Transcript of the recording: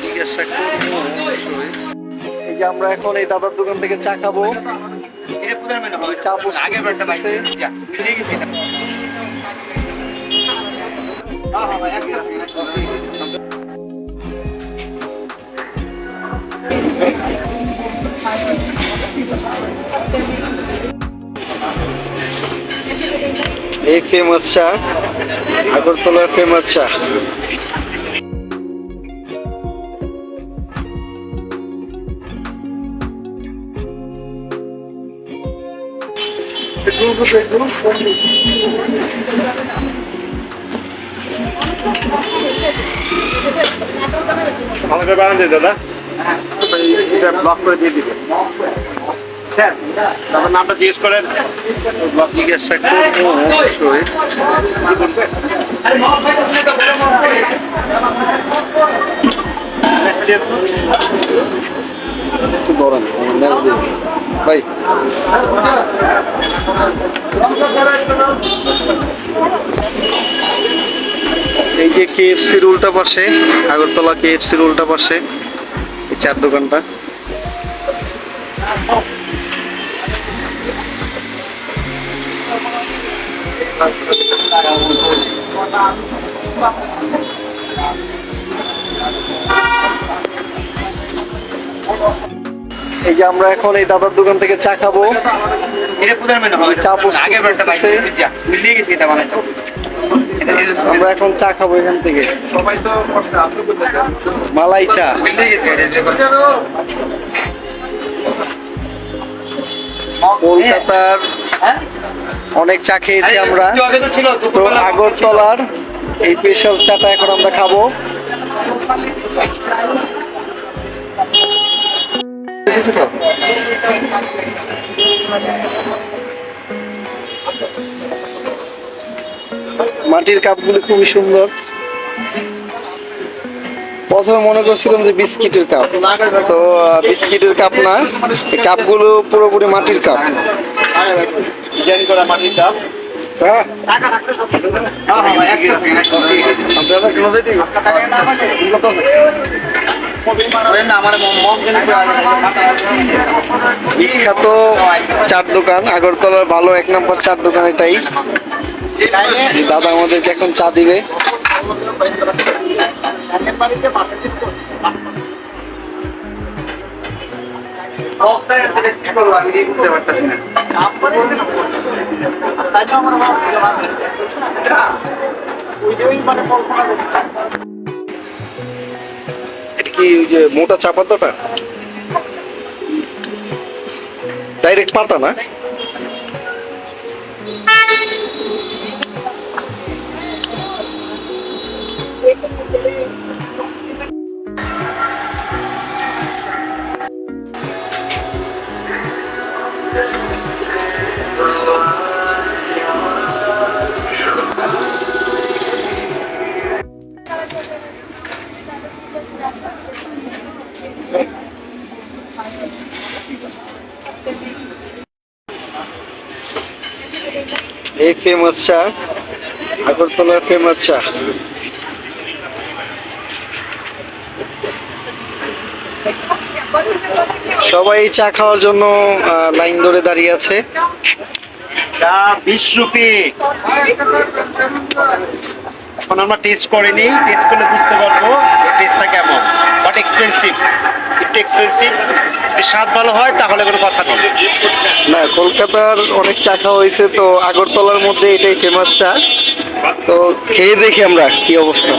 জিজ্ঞাসা করবো অবশ্যই। এই যে আমরা এখন এই দাদার দোকান থেকে চা খাবো। চা এই ফেমাস চা, আগরতলার ফেমাস চা। আমাকে বানান দিয়ে দাদা, এটা ব্লক করে দিয়ে দিবে। স্যার তারপর নামটা জিজ্ঞেস করেন। জিজ্ঞাসা করবো অবশ্যই। একটু ধরেন ভাই। এই যে KFC-র উল্টা পাশে, আগরতলা KFC-র উল্টা পাশে এই চার দোকানটা। এই যে আমরা এখন এই দাদার দোকান থেকে চা খাবো। আমরা এখন চা খাবো এখান থেকে, মালাই চা। কলকাতার অনেক চা খেয়েছি আমরা, তো আগরতলার এই স্পেশাল চাটা এখন আমরা খাবো। মাটির কাপগুলো খুবই সুন্দর। প্রথমে মনে করছিলাম যে বিস্কিটের কাপ, তো বিস্কিটের কাপ না, এই কাপগুলো পুরোপুরি মাটির কাপ। মাটির কাপ। বিখ্যাত চার দোকান, আগরতলার ভালো 1 নম্বর চার দোকান এটাই। দাদা আমাদেরকে এখন চা দিবে। বুঝতে পারতেছি না। এটা কি ওই যে মোটা চা পাতাটা? ডাইরেক্ট পাতা না? এই ফেমাস চা, আগরতলার ফেমাস চা। সবাই চা খাওয়ার জন্য লাইন ধরে দাঁড়িয়ে আছে। চা 20 রুপি। এখন আমরা টেস্ট করিনি, টেস্ট করলে বুঝতে পারবো টেস্টটা কেমন। বাট এক্সপেন্সিভ, একটু এক্সপেন্সিভ। স্বাদ ভালো হয় তাহলে কোনো কথা নেই। না, কলকাতার অনেক চা খাওয়া হয়েছে, তো আগরতলার মধ্যে এটাই ফেমাস চা। তো খেয়ে দেখি আমরা কি অবস্থা।